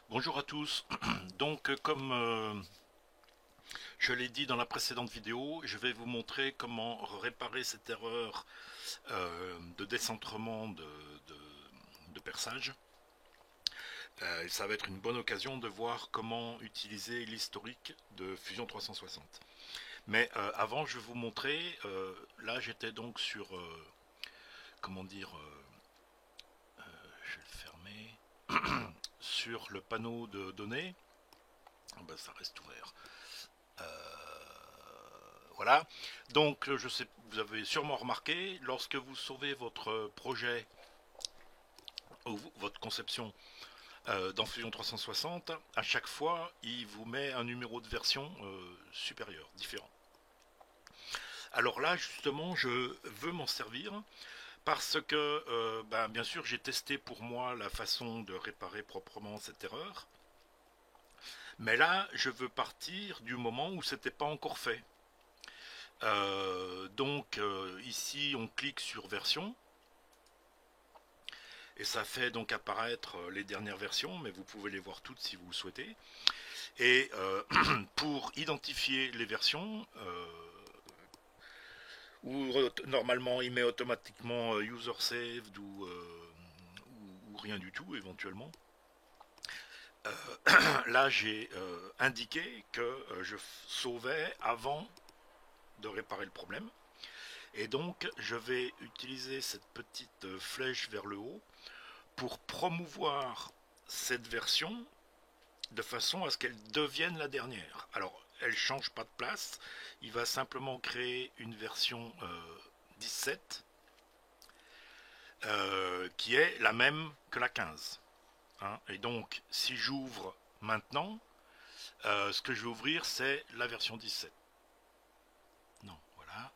Bonjour à tous. Donc, comme je l'ai dit dans la précédente vidéo, je vais vous montrer comment réparer cette erreur de décentrement de perçage. Et ça va être une bonne occasion de voir comment utiliser l'historique de Fusion 360. Mais avant, je vais vous montrer. Là, j'étais donc sur, comment dire, je vais le fermer, sur le panneau de données. Ah ben, ça reste ouvert. Voilà. Donc, je sais, vous avez sûrement remarqué, lorsque vous sauvez votre projet ou votre conception dans Fusion 360, à chaque fois, il vous met un numéro de version supérieur, différent. Alors là, justement, je veux m'en servir parce que, bien sûr, j'ai testé pour moi la façon de réparer proprement cette erreur. Mais là, je veux partir du moment où c'était pas encore fait. Ici, on clique sur version et ça fait donc apparaître les dernières versions, mais vous pouvez les voir toutes si vous le souhaitez. Et pour identifier les versions, où normalement il met automatiquement user saved ou rien du tout éventuellement. Là j'ai indiqué que je sauvais avant de réparer le problème. Et donc je vais utiliser cette petite flèche vers le haut pour promouvoir cette version de façon à ce qu'elle devienne la dernière. Alors, elle ne change pas de place, il va simplement créer une version 17 qui est la même que la 15. Hein. Et donc, si j'ouvre maintenant, ce que je vais ouvrir, c'est la version 17. Non, voilà.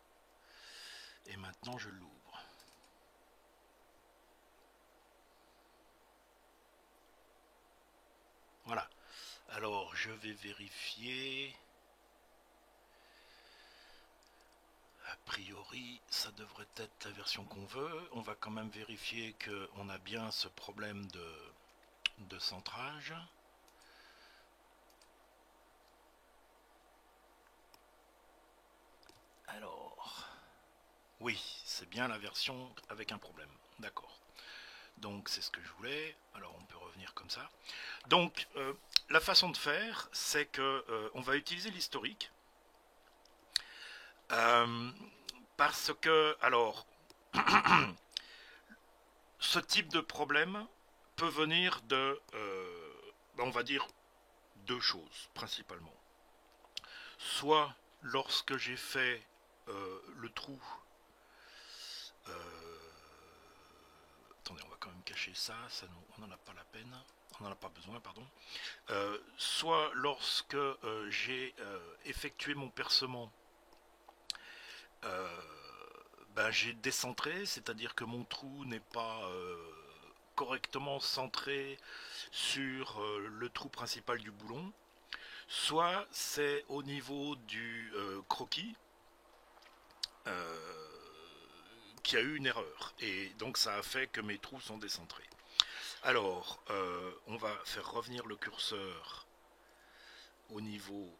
Et maintenant, je l'ouvre. Voilà. Alors, je vais vérifier. A priori, ça devrait être la version qu'on veut. On va quand même vérifier qu'on a bien ce problème de centrage. Alors, oui, c'est bien la version avec un problème. D'accord. Donc c'est ce que je voulais. Alors on peut revenir comme ça. Donc la façon de faire, c'est que on va utiliser l'historique. Euh, Parce que, alors, ce type de problème peut venir de, on va dire, deux choses principalement. Soit lorsque j'ai fait le trou, euh, attendez, on va quand même cacher ça, on n'en a pas la peine, on n'en a pas besoin, pardon. Soit lorsque j'ai effectué mon percement, euh, j'ai décentré, c'est-à-dire que mon trou n'est pas correctement centré sur le trou principal du boulon, soit c'est au niveau du croquis qu'il y a eu une erreur. Et donc ça a fait que mes trous sont décentrés. Alors, on va faire revenir le curseur au niveau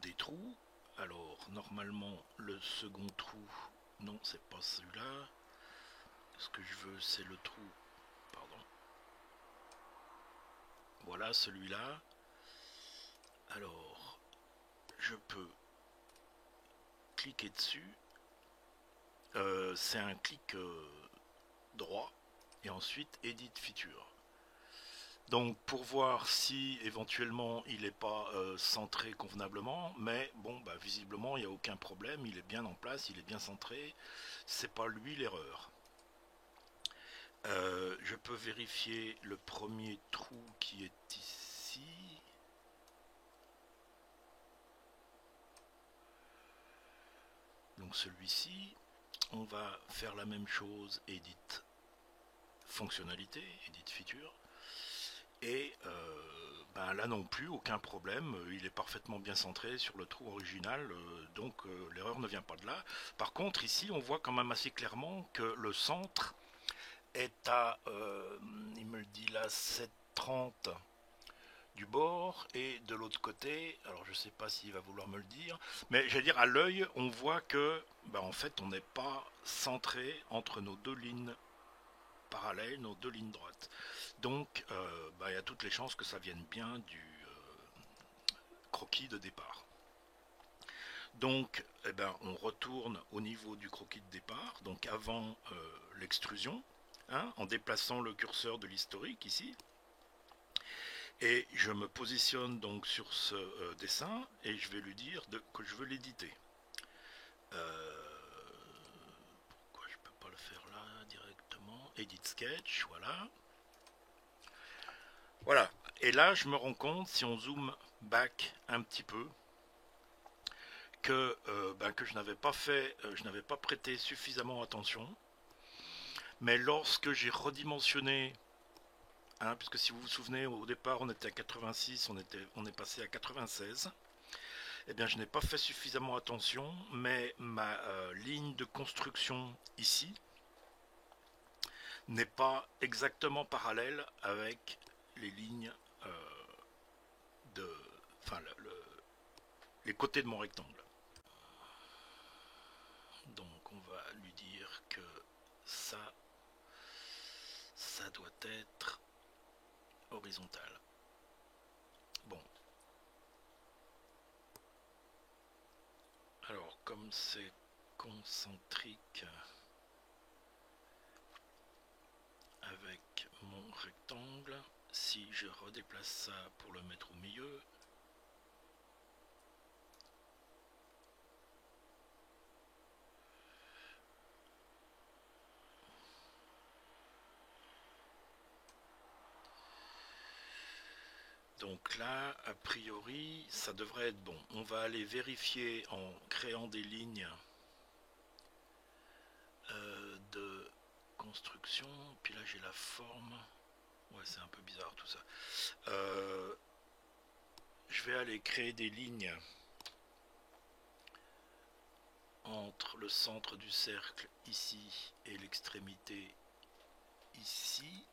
des trous. Alors, normalement, le second trou, non, c'est pas celui-là. Ce que je veux, c'est le trou, pardon. Voilà, celui-là. Alors, je peux cliquer dessus. C'est un clic droit et ensuite Edit Feature. Donc pour voir si éventuellement il n'est pas centré convenablement, mais bon, visiblement il n'y a aucun problème, il est bien en place, il est bien centré, c'est pas lui l'erreur. Je peux vérifier le premier trou qui est ici. Donc celui-ci, on va faire la même chose, Edit fonctionnalité, Edit feature. Et là non plus, aucun problème, il est parfaitement bien centré sur le trou original, donc l'erreur ne vient pas de là. Par contre, ici, on voit quand même assez clairement que le centre est à, il me le dit là, 7,30 du bord, et de l'autre côté, alors je sais pas s'il va vouloir me le dire, mais j'allais dire à l'œil, on voit que, bah, en fait, on n'est pas centré entre nos deux lignes parallèles, nos deux lignes droites. Donc, bah, il y a toutes les chances que ça vienne bien du croquis de départ. Donc, eh ben, on retourne au niveau du croquis de départ, donc avant l'extrusion, hein, en déplaçant le curseur de l'historique ici. Et je me positionne donc sur ce dessin et je vais lui dire que je veux l'éditer. Pourquoi je ne peux pas le faire là directement? Edit sketch, voilà. Voilà. Et là, je me rends compte, si on zoome back un petit peu, que je n'avais pas fait, je n'avais pas prêté suffisamment attention. Mais lorsque j'ai redimensionné, hein, puisque si vous vous souvenez, au départ on était à 86, on est passé à 96, eh bien je n'ai pas fait suffisamment attention, mais ma ligne de construction ici n'est pas exactement parallèle avec les lignes de, enfin les côtés de mon rectangle. Donc on va lui dire que ça doit être horizontal. Bon. Alors comme c'est concentrique avec mon rectangle, si je redéplace ça pour le mettre au milieu, donc là, a priori, ça devrait être bon. On va aller vérifier en créant des lignes de construction. Puis là, j'ai la forme. Ouais, c'est un peu bizarre tout ça. Je vais aller créer des lignes entre le centre du cercle ici et l'extrémité ici.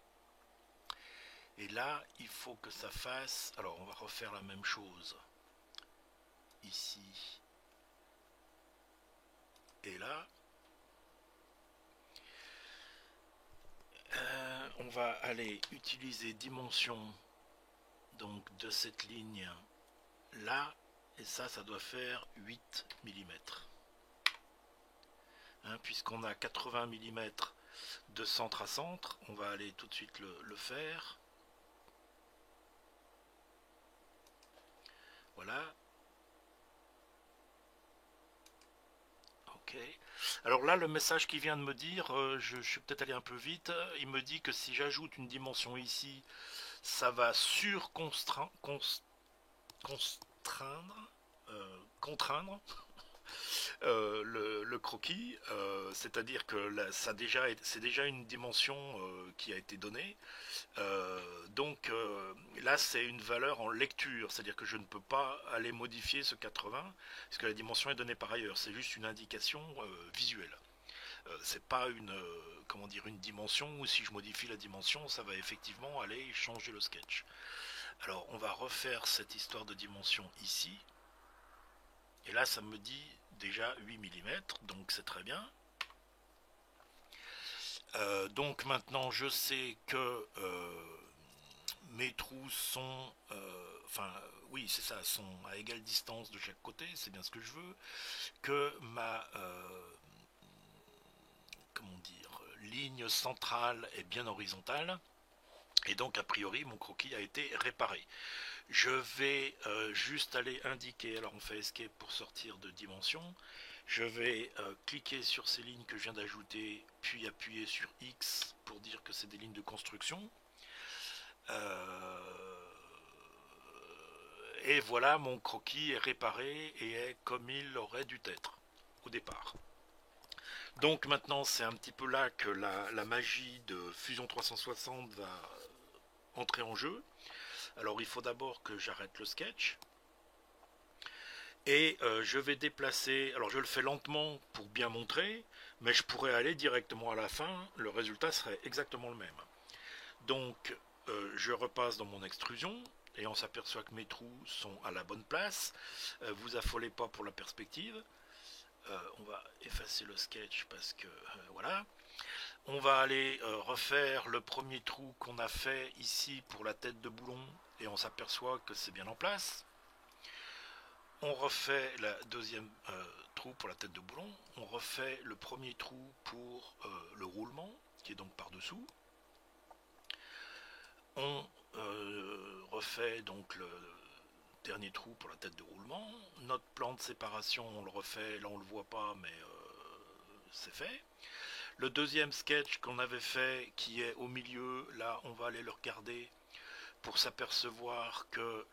Et là, il faut que ça fasse... Alors, on va refaire la même chose. Ici. Et là. On va aller utiliser dimension donc de cette ligne là. Et ça doit faire 8 mm. Hein, puisqu'on a 80 mm de centre à centre, on va aller tout de suite le faire. Voilà. Ok. Alors là, le message qui vient de me dire, je suis peut-être allé un peu vite, il me dit que si j'ajoute une dimension ici, ça va contraindre le croquis, c'est-à-dire que là, c'est déjà une dimension qui a été donnée. Donc là, c'est une valeur en lecture, c'est-à-dire que je ne peux pas aller modifier ce 80, parce que la dimension est donnée par ailleurs. C'est juste une indication visuelle. C'est pas une, comment dire, une dimension où si je modifie la dimension, ça va effectivement aller changer le sketch. Alors, on va refaire cette histoire de dimension ici. Et là, ça me dit déjà 8 mm, donc c'est très bien. Donc maintenant, je sais que mes trous sont... enfin, oui, c'est ça, sont à égale distance de chaque côté, c'est bien ce que je veux. Que ma... comment dire, ligne centrale est bien horizontale. Et donc, a priori, mon croquis a été réparé. Je vais juste aller indiquer, alors on fait escape pour sortir de dimension. Je vais cliquer sur ces lignes que je viens d'ajouter, puis appuyer sur X pour dire que c'est des lignes de construction. Et voilà, mon croquis est réparé et est comme il aurait dû être au départ. Donc maintenant, c'est un petit peu là que la magie de Fusion 360 va entrer en jeu. Alors il faut d'abord que j'arrête le sketch. Et je vais déplacer, alors je le fais lentement pour bien montrer, mais je pourrais aller directement à la fin, le résultat serait exactement le même. Donc je repasse dans mon extrusion, et on s'aperçoit que mes trous sont à la bonne place. Vous affolez pas pour la perspective. On va effacer le sketch parce que voilà. On va aller refaire le premier trou qu'on a fait ici pour la tête de boulon, et on s'aperçoit que c'est bien en place. On refait la deuxième trou pour la tête de boulon, on refait le premier trou pour le roulement, qui est donc par-dessous. On refait donc le dernier trou pour la tête de roulement. Notre plan de séparation, on le refait, là on le voit pas, mais c'est fait. Le deuxième sketch qu'on avait fait, qui est au milieu, là on va aller le regarder pour s'apercevoir que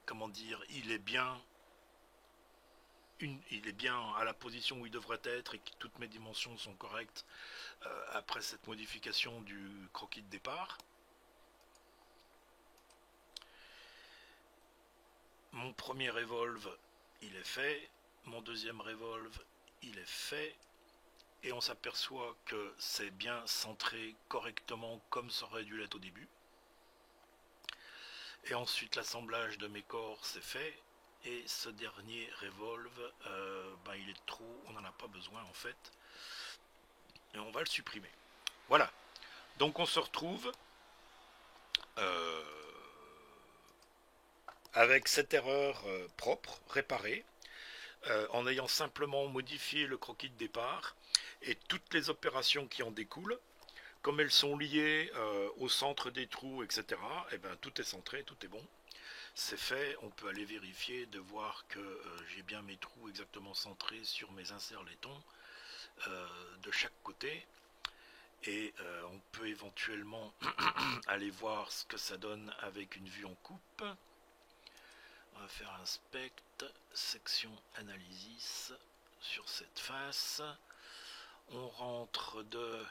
comment dire, il est bien à la position où il devrait être et que toutes mes dimensions sont correctes après cette modification du croquis de départ. Mon premier revolve, il est fait. Mon deuxième revolve, il est fait. Et on s'aperçoit que c'est bien centré correctement comme ça aurait dû l'être au début. Et ensuite l'assemblage de mes corps c'est fait. Et ce dernier revolve, il est trop, on n'en a pas besoin en fait. Et on va le supprimer. Voilà. Donc on se retrouve euh, avec cette erreur propre, réparée, en ayant simplement modifié le croquis de départ et toutes les opérations qui en découlent, comme elles sont liées au centre des trous, etc., et ben, tout est centré, tout est bon. C'est fait, on peut aller vérifier, de voir que j'ai bien mes trous exactement centrés sur mes inserts laitons de chaque côté. Et on peut éventuellement aller voir ce que ça donne avec une vue en coupe. On va faire inspect, section analysis sur cette face. On rentre de...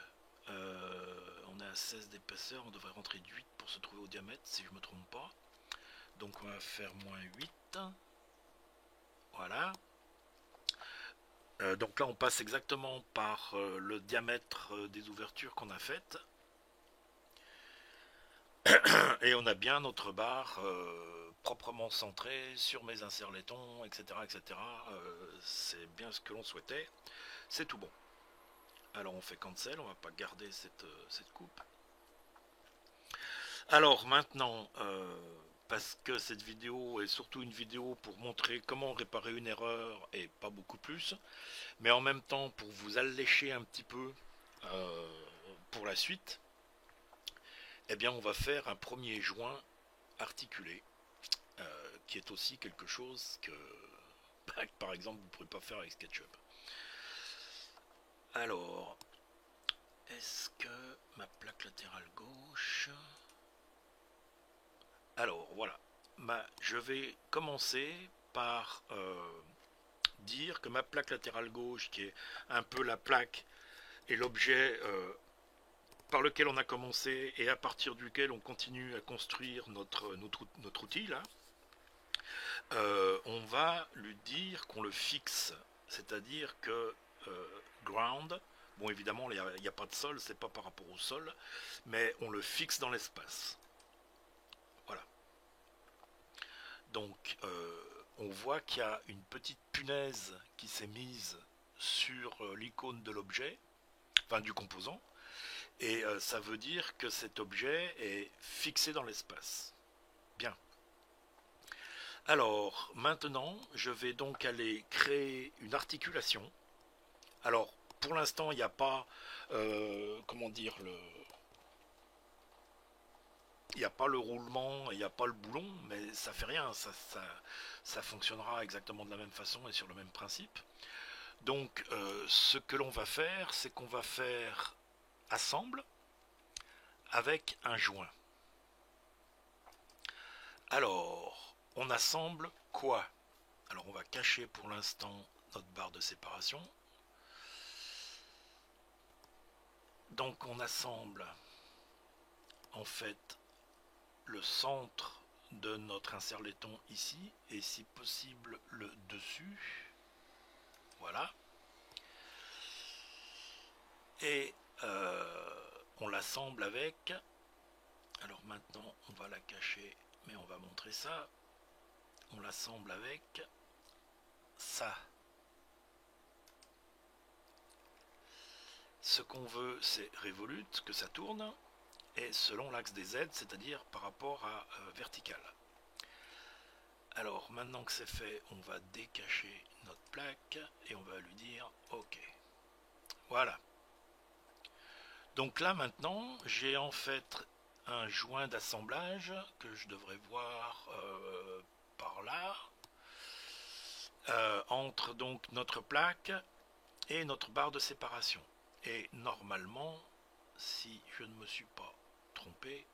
on est à 16 d'épaisseur, on devrait rentrer de 8 pour se trouver au diamètre si je ne me trompe pas. Donc on va faire moins 8. Voilà. Donc là on passe exactement par le diamètre des ouvertures qu'on a faites. Et on a bien notre barre proprement centrée sur mes inserts laitons, etc. etc. C'est bien ce que l'on souhaitait. C'est tout bon. Alors on fait cancel, on va pas garder cette coupe. Alors maintenant, parce que cette vidéo est surtout une vidéo pour montrer comment réparer une erreur et pas beaucoup plus, mais en même temps pour vous allécher un petit peu pour la suite, eh bien on va faire un premier joint articulé, qui est aussi quelque chose que par exemple vous ne pourrez pas faire avec SketchUp. Alors, est-ce que ma plaque latérale gauche... Alors voilà, je vais commencer par dire que ma plaque latérale gauche, qui est un peu la plaque et l'objet par lequel on a commencé et à partir duquel on continue à construire notre outil là, on va lui dire qu'on le fixe, c'est-à-dire que ground, bon évidemment il n'y a pas de sol, c'est pas par rapport au sol, mais on le fixe dans l'espace. Voilà. Donc on voit qu'il y a une petite punaise qui s'est mise sur l'icône de l'objet, enfin du composant, et ça veut dire que cet objet est fixé dans l'espace. Bien. Alors, maintenant, je vais donc aller créer une articulation. Alors, pour l'instant, il n'y a pas, comment dire, il n'y a pas le roulement, il n'y a pas le boulon, mais ça fait rien, ça fonctionnera exactement de la même façon et sur le même principe. Donc, ce que l'on va faire, c'est qu'on va faire assemble avec un joint. Alors, on assemble quoi? Alors, on va cacher pour l'instant notre barre de séparation. Donc, on assemble en fait le centre de notre insert laiton ici, et si possible le dessus. Voilà. Et on l'assemble avec. Alors maintenant, on va la cacher, mais on va montrer ça. On l'assemble avec ça. Ce qu'on veut, c'est Revolute, que ça tourne, et selon l'axe des Z, c'est-à-dire par rapport à vertical. Alors, maintenant que c'est fait, on va décacher notre plaque, et on va lui dire OK. Voilà. Donc là, maintenant, j'ai en fait un joint d'assemblage que je devrais voir par là, entre donc notre plaque et notre barre de séparation. Et normalement, si je ne me suis pas trompé,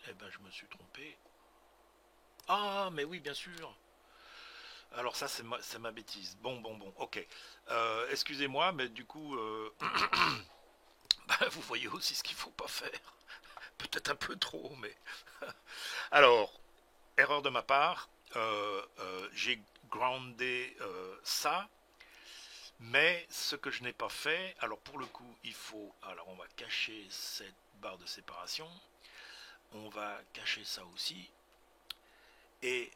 eh ben je me suis trompé. Ah, mais oui, bien sûr. Alors ça, c'est ma bêtise. Bon, ok. Excusez-moi, mais du coup, bah, vous voyez aussi ce qu'il faut pas faire. Peut-être un peu trop, mais... Alors, erreur de ma part, j'ai groundé ça. Mais ce que je n'ai pas fait, alors pour le coup, il faut, alors on va cacher cette barre de séparation, on va cacher ça aussi, et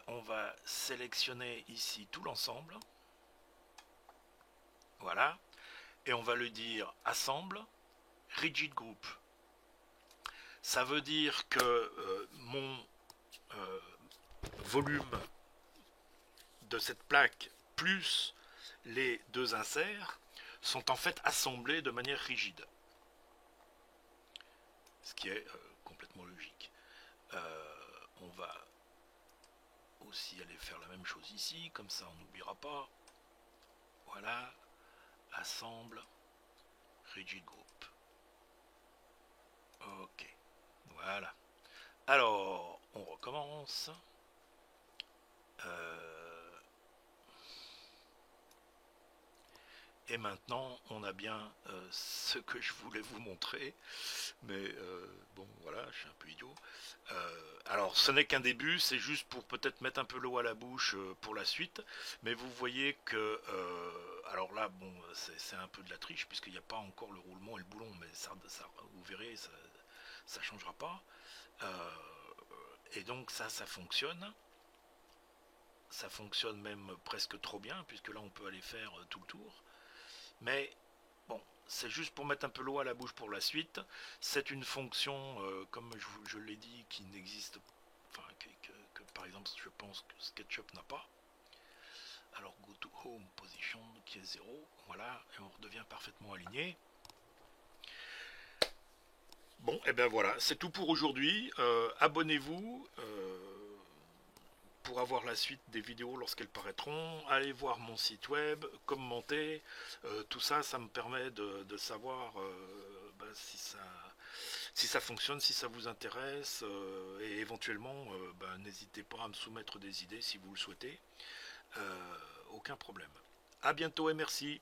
on va sélectionner ici tout l'ensemble, voilà, et on va lui dire assemble, rigid group. Ça veut dire que mon volume de cette plaque plus les deux inserts sont en fait assemblés de manière rigide. Ce qui est complètement logique. On va aussi aller faire la même chose ici, comme ça on n'oubliera pas. Voilà, assemble, rigid group. Ok, voilà. Alors, on recommence. Et maintenant, on a bien ce que je voulais vous montrer. Mais bon, voilà, je suis un peu idiot. Alors, ce n'est qu'un début, c'est juste pour peut-être mettre un peu l'eau à la bouche pour la suite. Mais vous voyez que, alors là, bon, c'est un peu de la triche, puisqu'il n'y a pas encore le roulement et le boulon, mais ça vous verrez, ça ne changera pas. Et donc ça fonctionne. Ça fonctionne même presque trop bien, puisque là, on peut aller faire tout le tour. Mais bon, c'est juste pour mettre un peu l'eau à la bouche pour la suite. C'est une fonction, comme je l'ai dit, qui n'existe, enfin, que par exemple, je pense que SketchUp n'a pas. Alors, go to home position, qui est 0, voilà, et on redevient parfaitement aligné. Bon, et bien voilà, c'est tout pour aujourd'hui. Abonnez-vous. Pour avoir la suite des vidéos lorsqu'elles paraîtront, allez voir mon site web, commentez, tout ça, ça me permet de savoir si ça fonctionne, si ça vous intéresse, et éventuellement, n'hésitez pas à me soumettre des idées si vous le souhaitez, aucun problème. À bientôt et merci.